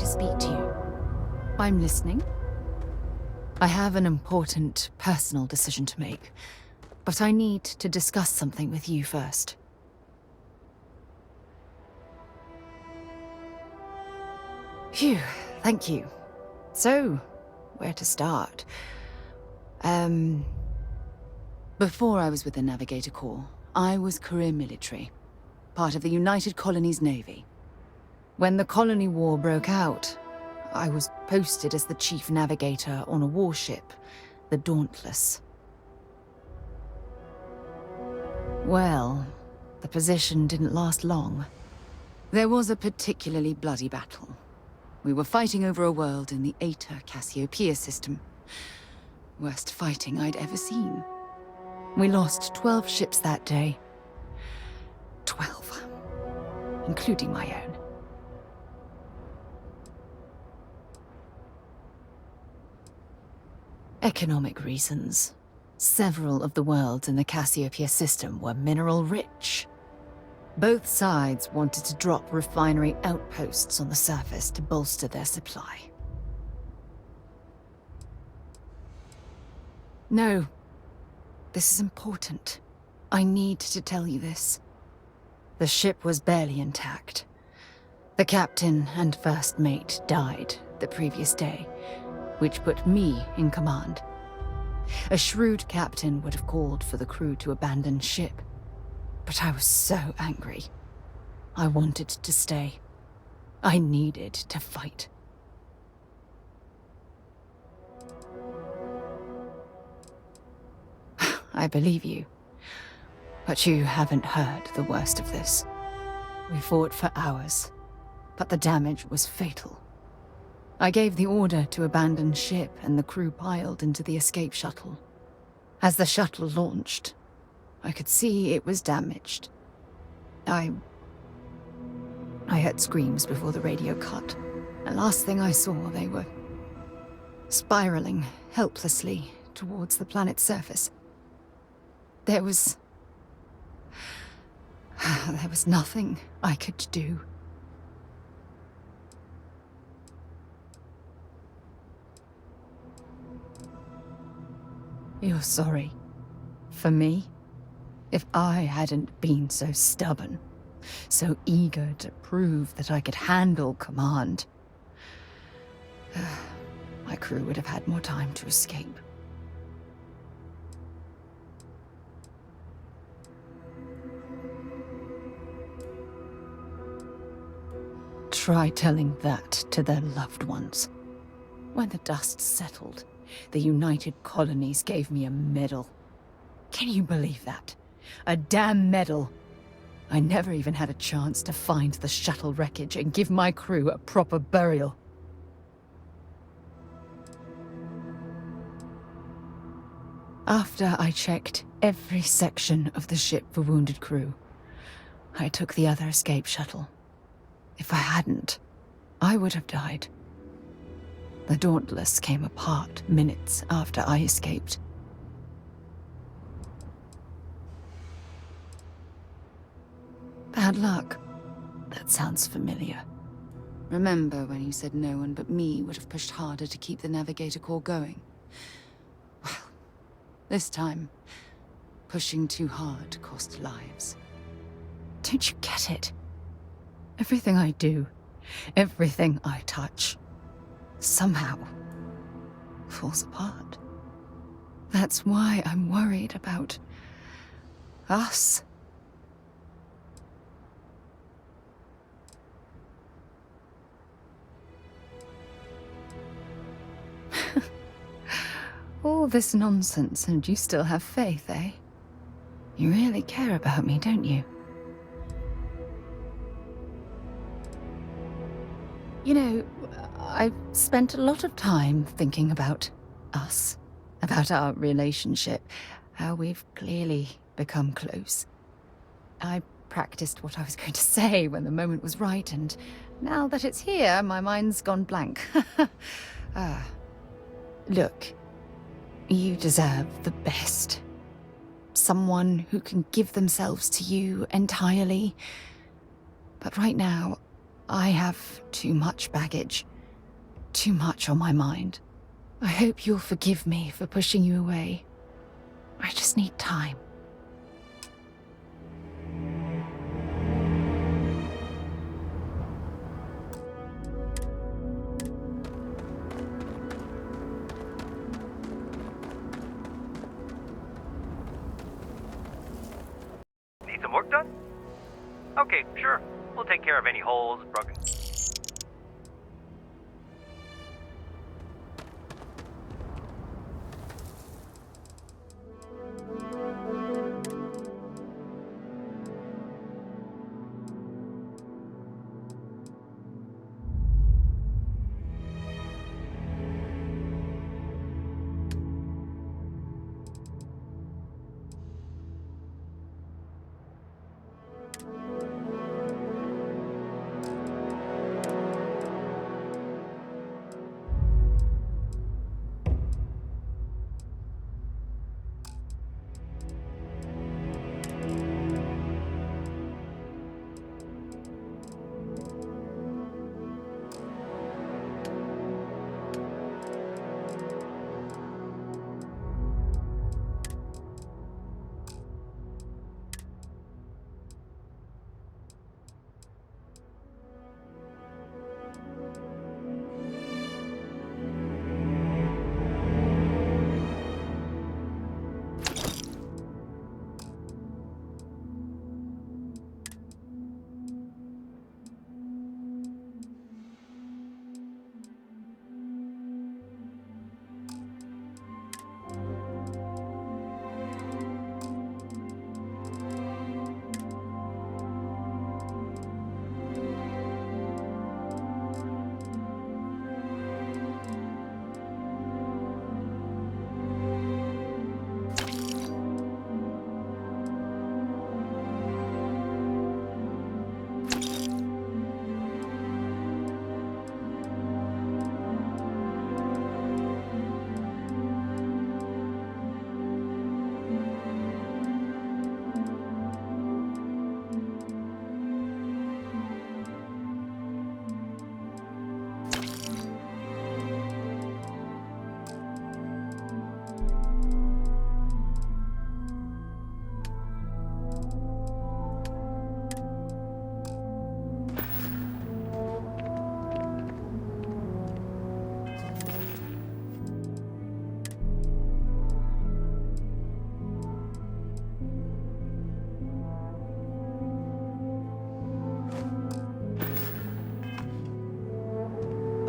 speak to you. I'm listening. I have an important personal decision to make, but I need to discuss something with you first. Phew, thank you. So, where to start? Before I was with the Navigator Corps, I was career military, part of the United Colonies Navy. When the Colony War broke out, I was posted as the chief navigator on a warship, the Dauntless. Well, the position didn't last long. There was a particularly bloody battle. We were fighting over a world in the Eta Cassiopeia system. Worst fighting I'd ever seen. We lost 12 ships that day. 12. Including my own. Economic reasons. Several of the worlds in the Cassiopeia system were mineral-rich. Both sides wanted to drop refinery outposts on the surface to bolster their supply. No. This is important. I need to tell you this. The ship was barely intact. The captain and first mate died the previous day, which put me in command. A shrewd captain would have called for the crew to abandon ship, but I was so angry. I wanted to stay. I needed to fight. I believe you, but you haven't heard the worst of this. We fought for hours, but the damage was fatal. I gave the order to abandon ship and the crew piled into the escape shuttle. As the shuttle launched, I could see it was damaged. I heard screams before the radio cut. The last thing I saw, they were spiraling helplessly towards the planet's surface. There was nothing I could do. You're sorry. For me? If I hadn't been so stubborn, so eager to prove that I could handle command, my crew would have had more time to escape. Try telling that to their loved ones. When the dust settled, the United Colonies gave me a medal. Can you believe that? A damn medal. I never even had a chance to find the shuttle wreckage and give my crew a proper burial. After I checked every section of the ship for wounded crew, I took the other escape shuttle. If I hadn't, I would have died. The Dauntless came apart minutes after I escaped. Bad luck. That sounds familiar. Remember when you said no one but me would have pushed harder to keep the Navigator Corps going? Well, this time, pushing too hard cost lives. Don't you get it? Everything I do, everything I touch, somehow falls apart. That's why I'm worried about us. All this nonsense and you still have faith, eh? You really care about me, don't you? You know, I've spent a lot of time thinking about us, about our relationship, how we've clearly become close. I practiced what I was going to say when the moment was right, and now that it's here, my mind's gone blank. Look, you deserve the best. Someone who can give themselves to you entirely. But right now, I have too much baggage. too much on my mind. I hope you'll forgive me for pushing you away. I just need time. Need some work done? Okay, sure. We'll take care of any holes, broken.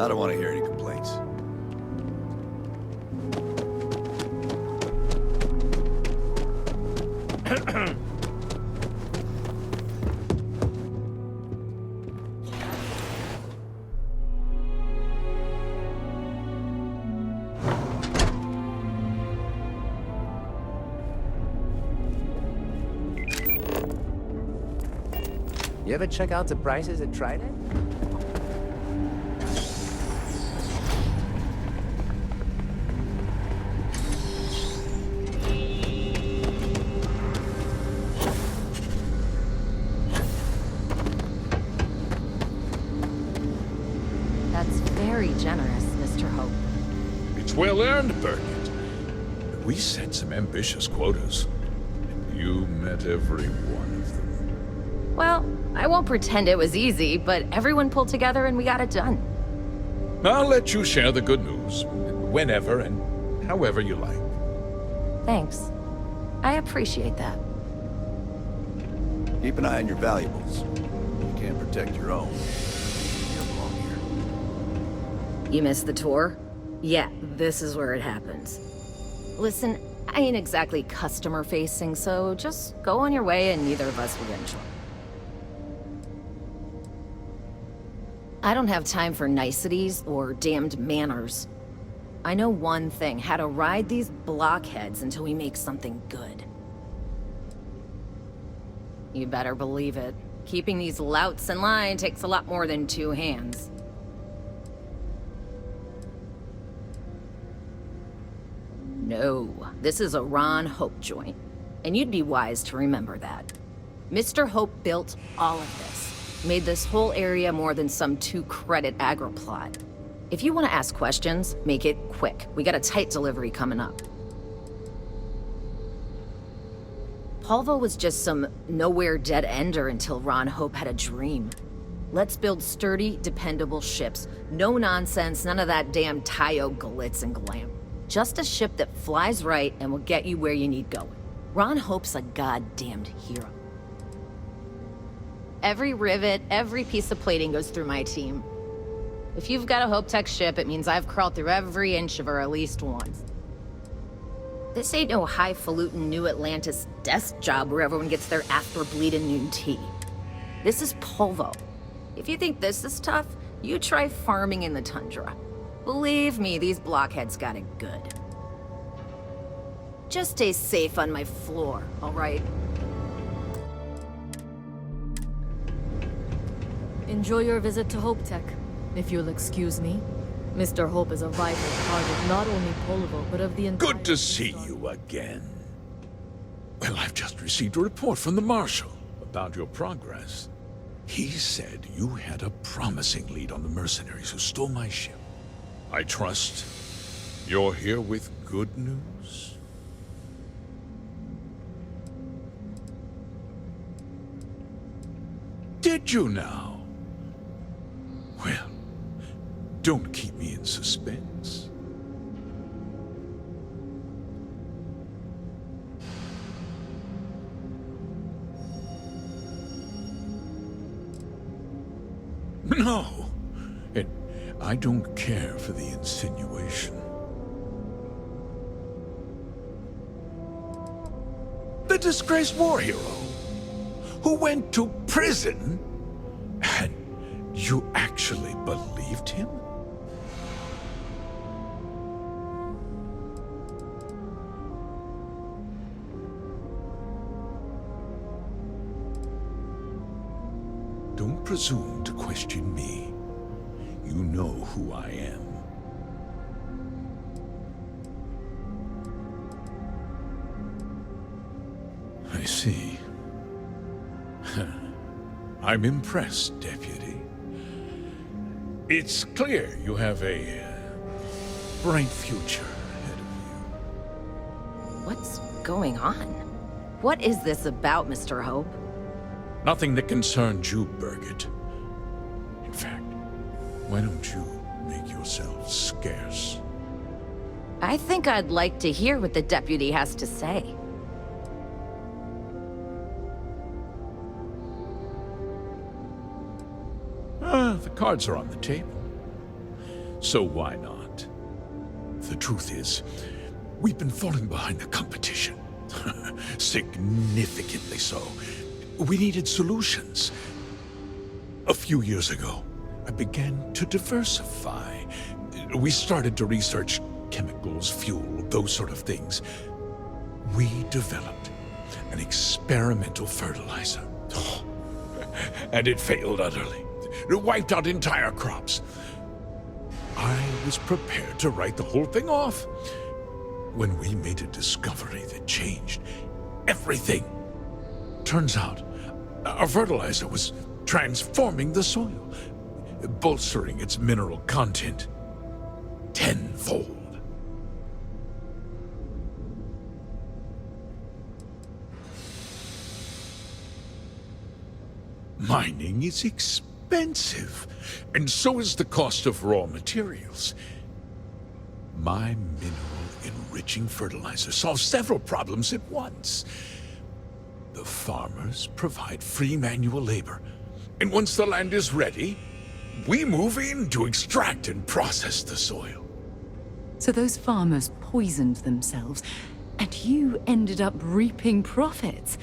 I don't want to hear any complaints. You ever check out the prices at Trident? That's very generous, Mr. Hope. It's well earned, Birgit. We set some ambitious quotas, and you met every one of them. Well, I won't pretend it was easy, but everyone pulled together and we got it done. I'll let you share the good news, whenever and however you like. Thanks. I appreciate that. Keep an eye on your valuables. You can't protect your own. You don't belong here. You missed the tour? Yeah, this is where it happens. Listen, I ain't exactly customer-facing, so just go on your way and neither of us will get in trouble. I don't have time for niceties or damned manners. I know one thing, how to ride these blockheads until we make something good. You better believe it. Keeping these louts in line takes a lot more than two hands. No, this is a Ron Hope joint, and you'd be wise to remember that. Mr. Hope built all of this, made this whole area more than some 2-credit agri-plot. If you want to ask questions, make it quick. We got a tight delivery coming up. Polvo was just some nowhere dead ender until Ron Hope had a dream. Let's build sturdy, dependable ships. No nonsense, none of that damn Tayo glitz and glam. Just a ship that flies right and will get you where you need going. Ron Hope's a goddamned hero. Every rivet, every piece of plating goes through my team. If you've got a Hope Tech ship, it means I've crawled through every inch of her at least once. This ain't no highfalutin New Atlantis desk job where everyone gets their after bleeding noon tea. This is Polvo. If you think this is tough, you try farming in the tundra. Believe me, these blockheads got it good. Just stay safe on my floor, all right? Enjoy your visit to Hope Tech, if you'll excuse me. Mr. Hope is a vital part of not only Polvo, but of the entire... Good to see you again. Well, I've just received a report from the Marshal about your progress. He said you had a promising lead on the mercenaries who stole my ship. I trust you're here with good news? Did you now? Well, don't keep me in suspense. No, and I don't care for the insinuation. The disgraced war hero who went to prison, and you actually believed him? Don't presume to question me. You know who I am. I see. I'm impressed, Deputy. It's clear you have a bright future ahead of you. What's going on? What is this about, Mr. Hope? Nothing that concerns you, Birgit. In fact, why don't you make yourself scarce? I think I'd like to hear what the deputy has to say. The cards are on the table. So why not? The truth is, we've been falling behind the competition. Significantly so. We needed solutions. A few years ago, I began to diversify. We started to research chemicals, fuel, those sort of things. We developed an experimental fertilizer. And it failed utterly. It wiped out entire crops. I was prepared to write the whole thing off when we made a discovery that changed everything. Turns out, our fertilizer was transforming the soil, bolstering its mineral content tenfold. Mining is expensive, and so is the cost of raw materials. My mineral-enriching fertilizer solves several problems at once. The farmers provide free manual labor, and once the land is ready, we move in to extract and process the soil. So those farmers poisoned themselves, and you ended up reaping profits.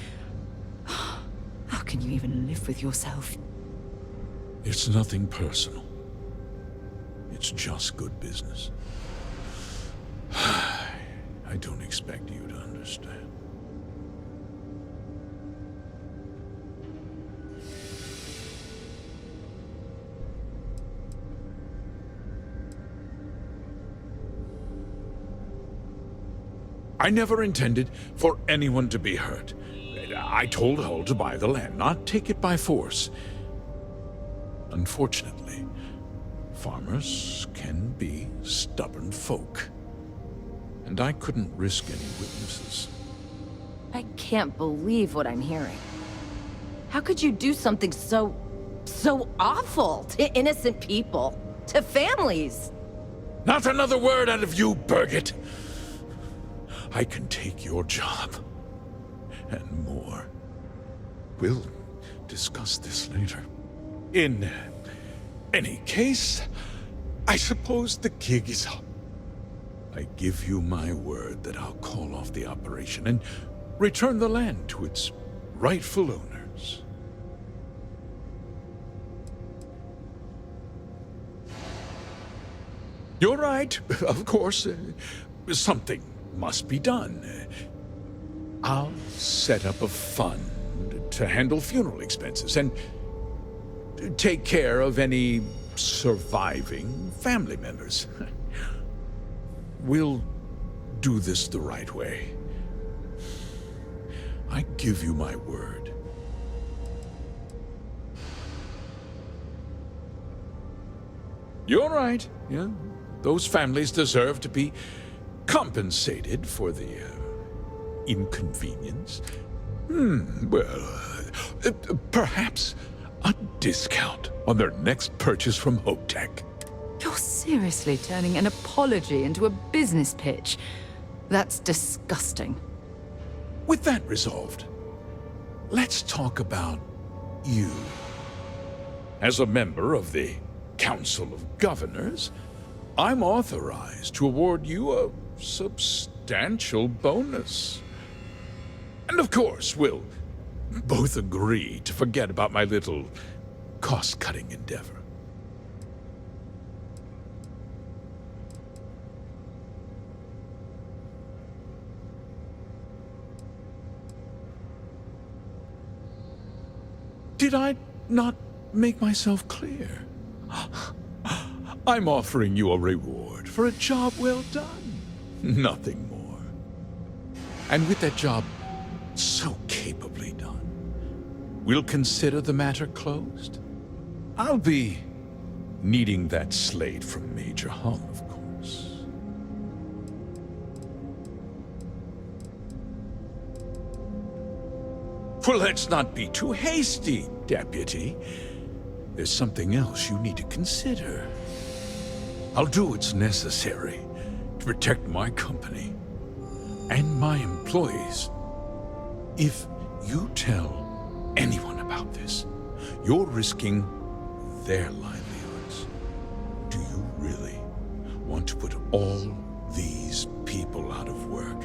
How can you even live with yourself? It's nothing personal. It's just good business. I don't expect you to understand. I never intended for anyone to be hurt. I told Hull to buy the land, not take it by force. Unfortunately, Farmers can be stubborn folk. And I couldn't risk any witnesses. I can't believe what I'm hearing. How could you do something so awful to innocent people, to families? Not another word out of you, Birgit! I can take your job. And more. We'll discuss this later. In any case, I suppose the gig is up. I give you my word that I'll call off the operation and return the land to its rightful owners. You're right, of course. Something must be done. I'll set up a fund to handle funeral expenses and take care of any surviving family members. We'll do this the right way. I give you my word. You're right. Yeah, those families deserve to be compensated for the inconvenience. Perhaps a discount on their next purchase from HopeTech. You're seriously turning an apology into a business pitch. That's disgusting. With that resolved, let's talk about you. As a member of the Council of Governors, I'm authorized to award you a substantial bonus. And of course, we'll both agree to forget about my little cost-cutting endeavor. Did I not make myself clear? I'm offering you a reward for a job well done. Nothing more. And with that job so capably done, we'll consider the matter closed. I'll be needing that slate from Major Hull, of course. Well, let's not be too hasty, Deputy. There's something else you need to consider. I'll do what's necessary to protect my company and my employees. If you tell anyone about this, you're risking their livelihoods. Do you really want to put all these people out of work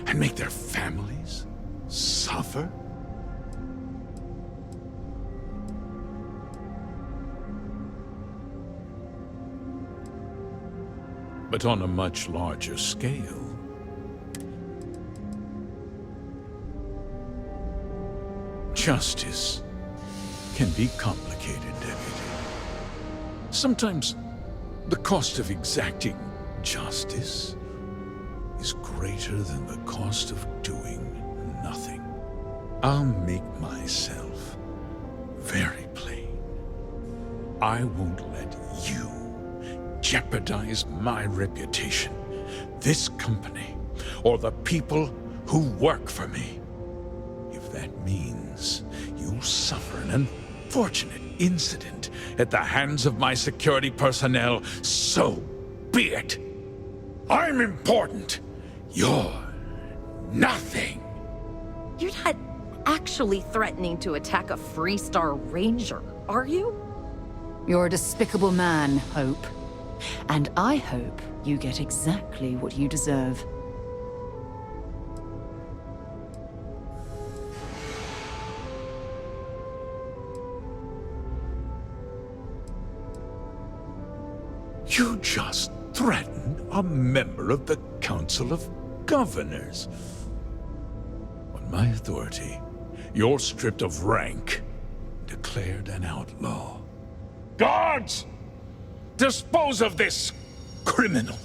and make their families suffer? But on a much larger scale. Justice can be complicated, Deputy. Sometimes the cost of exacting justice is greater than the cost of doing nothing. I'll make myself very plain. I won't let you jeopardize my reputation, this company, or the people who work for me. If that means you suffer an unfortunate incident at the hands of my security personnel, so be it. I'm important. You're nothing. You're not actually threatening to attack a Freestar Ranger, are you? You're a despicable man, Hope. And I hope you get exactly what you deserve. You just threatened a member of the Council of Governors. On my authority, you're stripped of rank, declared an outlaw. Guards! Dispose of this criminal!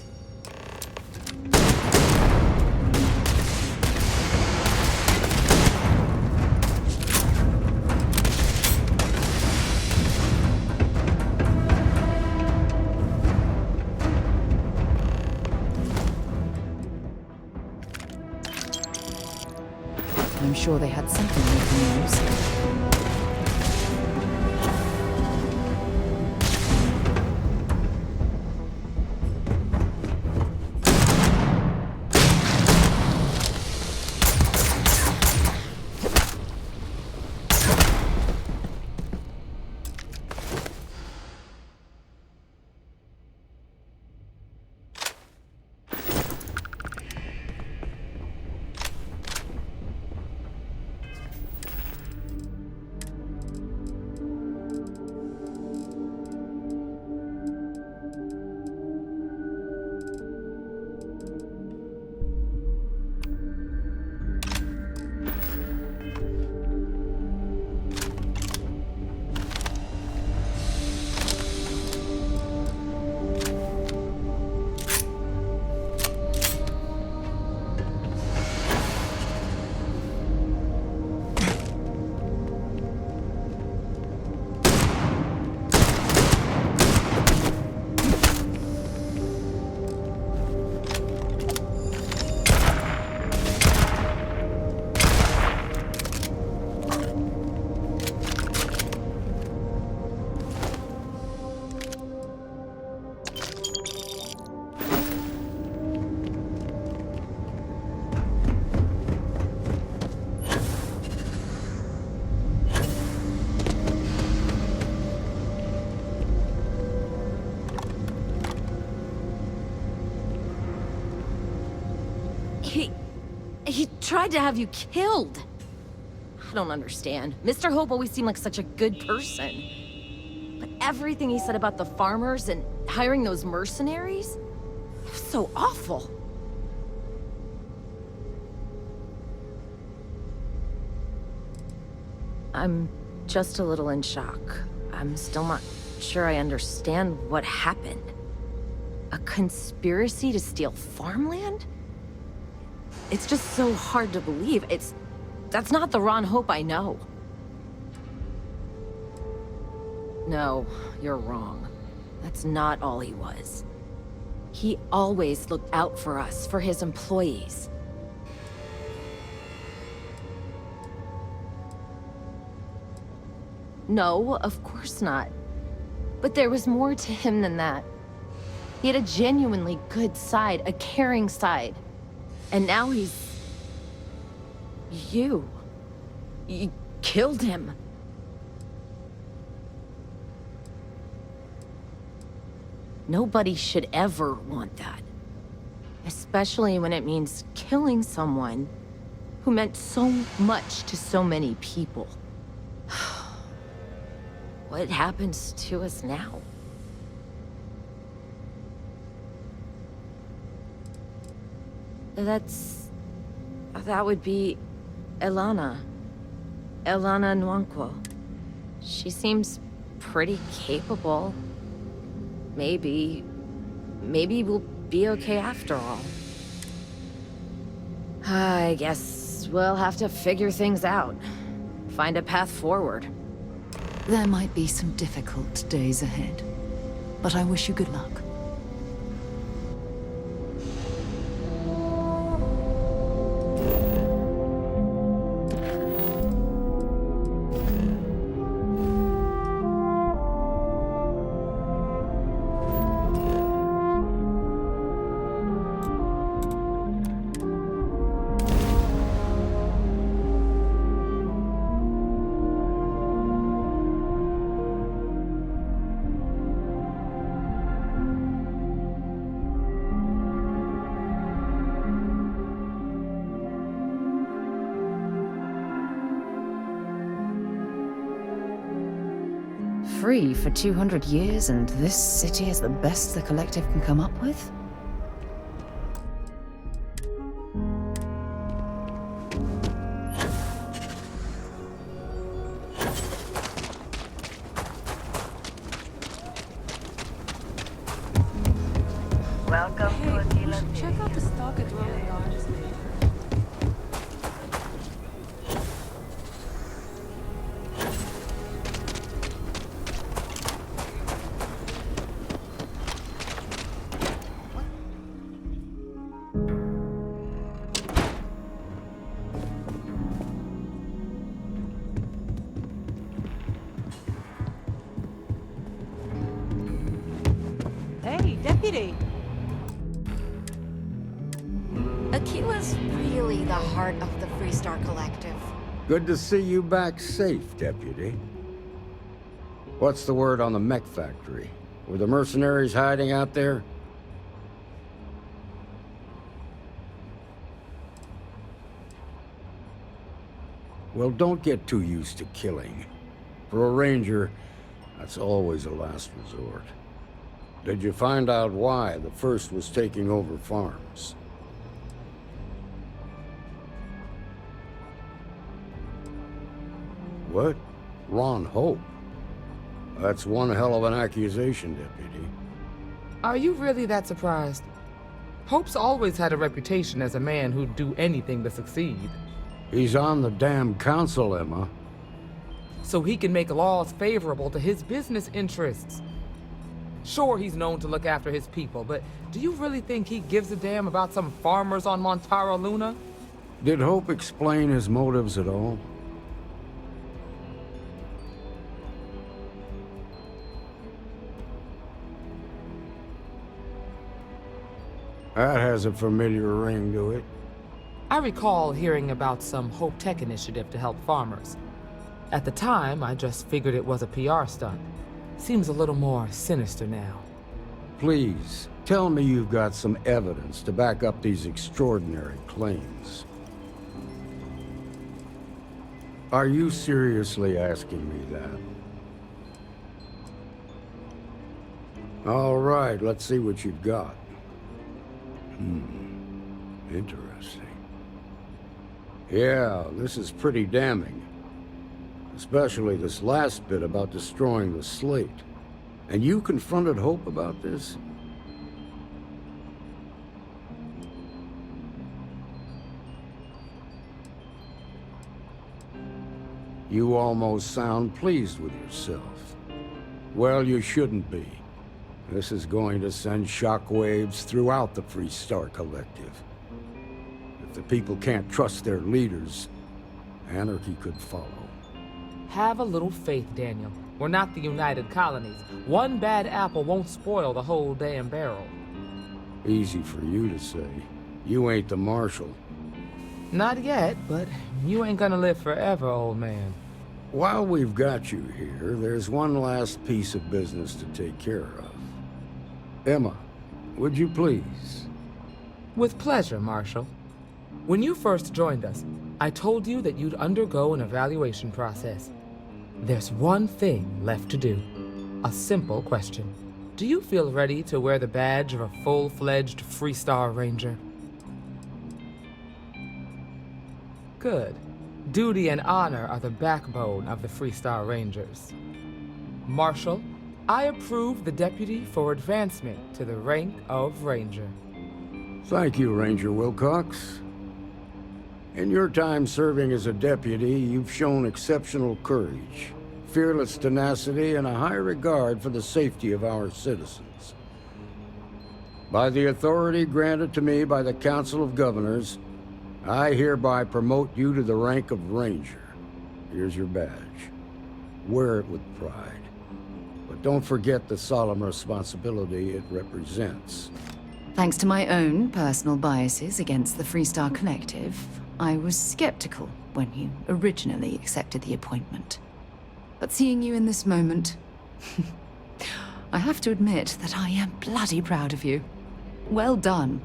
I'm sure they had something we can use. He tried to have you killed. I don't understand. Mr. Hope always seemed like such a good person. But everything he said about the farmers and hiring those mercenaries, it was so awful. I'm just a little in shock. I'm still not sure I understand what happened. A conspiracy to steal farmland? It's just so hard to believe. That's not the Ron Hope I know. No, you're wrong. That's not all he was. He always looked out for us, for his employees. No, of course not. But there was more to him than that. He had a genuinely good side, a caring side. And now he's... You killed him. Nobody should ever want that. Especially when it means killing someone who meant so much to so many people. What happens to us now? That would be Elana. Elana Nwankwo. She seems pretty capable. Maybe we'll be okay after all. I guess we'll have to figure things out. Find a path forward. There might be some difficult days ahead, but I wish you good luck. Free for 200 years, and this city is the best the Collective can come up with? Welcome to Aquila City. Check out the stock at Rolling Yards later. Deputy! Akila's really the heart of the Freestar Collective. Good to see you back safe, Deputy. What's the word on the mech factory? Were the mercenaries hiding out there? Well, don't get too used to killing. For a ranger, that's always a last resort. Did you find out why the First was taking over farms? What? Ron Hope? That's one hell of an accusation, Deputy. Are you really that surprised? Hope's always had a reputation as a man who'd do anything to succeed. He's on the damn council, Emma. So he can make laws favorable to his business interests. Sure, he's known to look after his people, but do you really think he gives a damn about some farmers on Montara Luna? Did Hope explain his motives at all? That has a familiar ring to it. I recall hearing about some Hope Tech initiative to help farmers. At the time, I just figured it was a PR stunt. Seems a little more sinister now. Please, tell me you've got some evidence to back up these extraordinary claims. Are you seriously asking me that? All right, let's see what you've got. Interesting. Yeah, this is pretty damning. Especially this last bit about destroying the slate. And you confronted Hope about this? You almost sound pleased with yourself. Well, you shouldn't be. This is going to send shockwaves throughout the Freestar Collective. If the people can't trust their leaders, anarchy could follow. Have a little faith, Daniel. We're not the United Colonies. One bad apple won't spoil the whole damn barrel. Easy for you to say. You ain't the Marshal. Not yet, but you ain't gonna live forever, old man. While we've got you here, there's one last piece of business to take care of. Emma, would you please? With pleasure, Marshal. When you first joined us, I told you that you'd undergo an evaluation process. There's one thing left to do. A simple question. Do you feel ready to wear the badge of a full-fledged Freestar Ranger? Good. Duty and honor are the backbone of the Freestar Rangers. Marshal, I approve the deputy for advancement to the rank of Ranger. Thank you, Ranger Wilcox. In your time serving as a deputy, you've shown exceptional courage, fearless tenacity, and a high regard for the safety of our citizens. By the authority granted to me by the Council of Governors, I hereby promote you to the rank of Ranger. Here's your badge. Wear it with pride. But don't forget the solemn responsibility it represents. Thanks to my own personal biases against the Freestar Collective, I was skeptical when you originally accepted the appointment. But seeing you in this moment, I have to admit that I am bloody proud of you. Well done.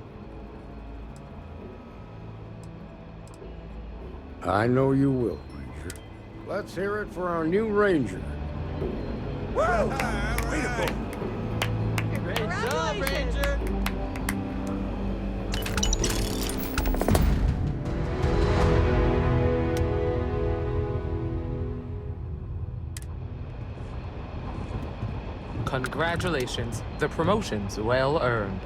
I know you will, Ranger. Let's hear it for our new Ranger. Great job, Ranger! Congratulations. The promotion's well earned.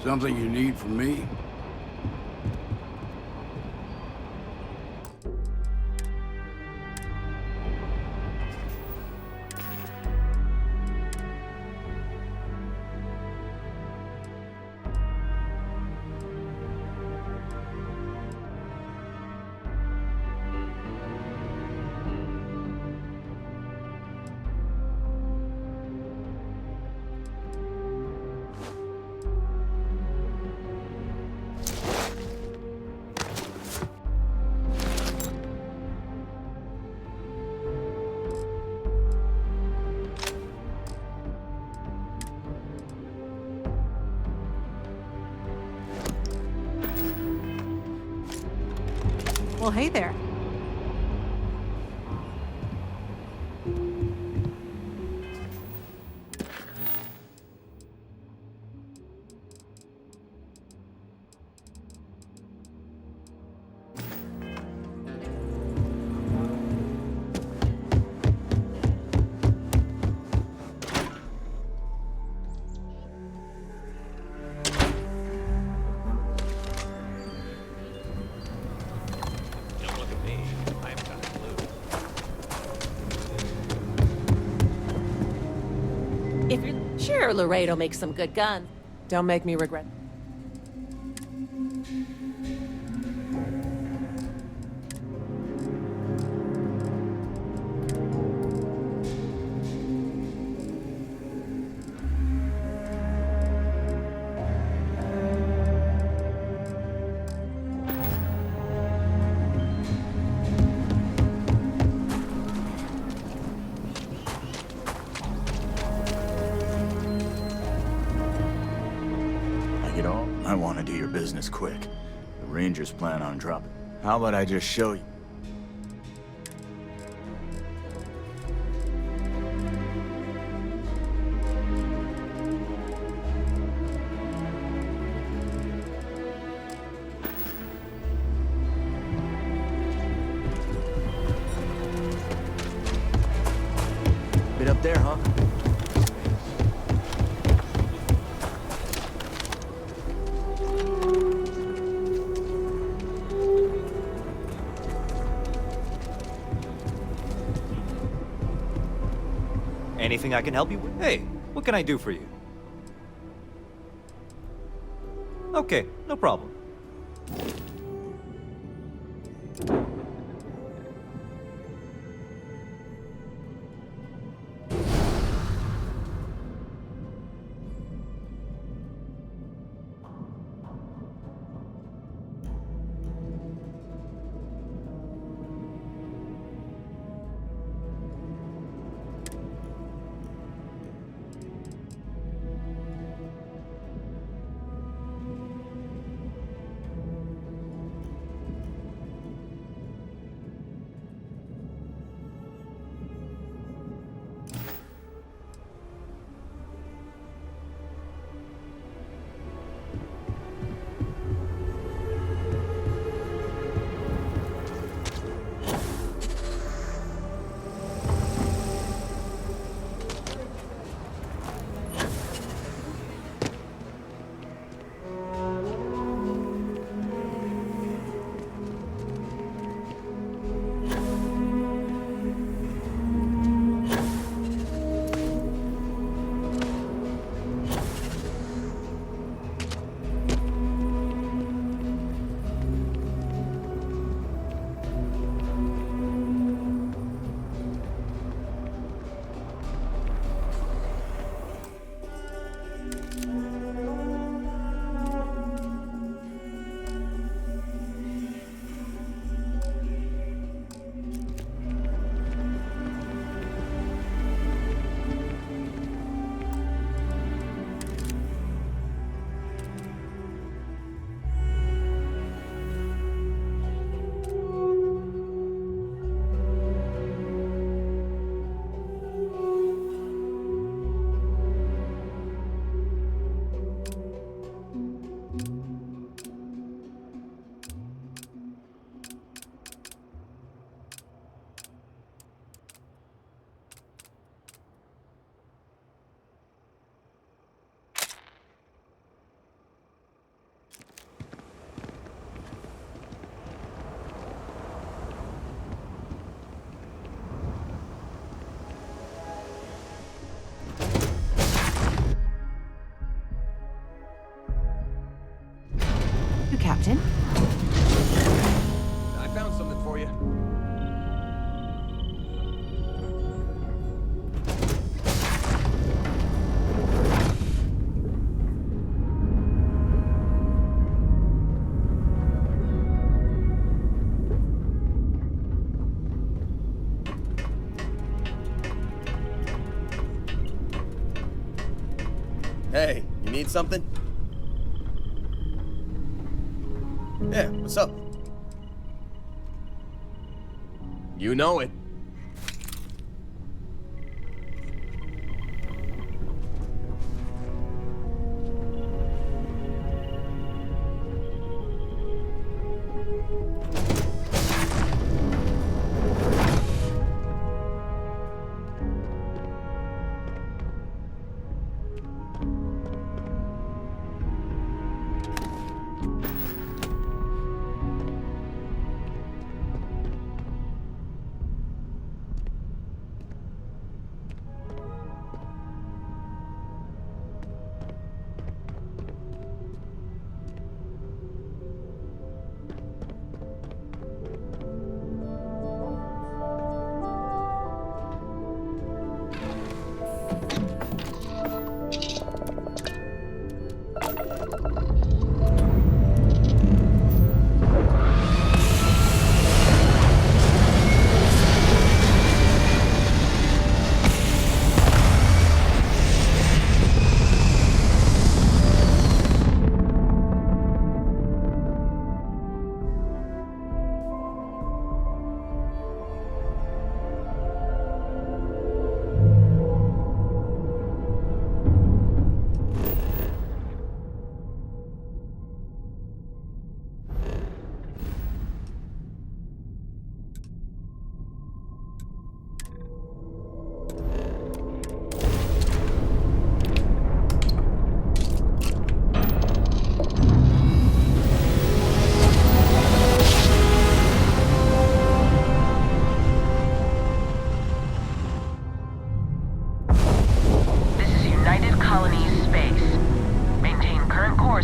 Something you need from me? Well, hey there. If you're sure, Laredo makes some good guns. Don't make me regret. I want to do your business quick. The Rangers plan on dropping. How about I just show you? Bit up there, huh? Anything I can help you with? Hey, what can I do for you? Okay, no problem. Captain? I found something for you. Hey, you need something? Yeah, what's up? You know it.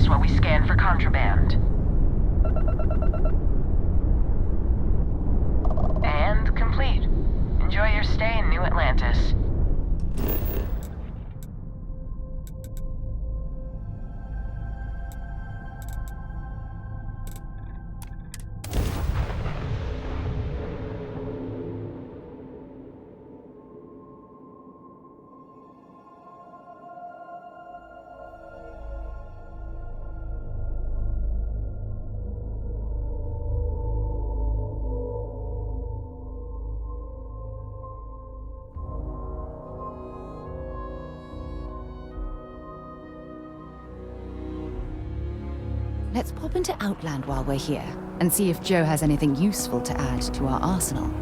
While we scan for contraband. And complete. Enjoy your stay in New Atlantis. Let's pop into Outland while we're here, and see if Joe has anything useful to add to our arsenal.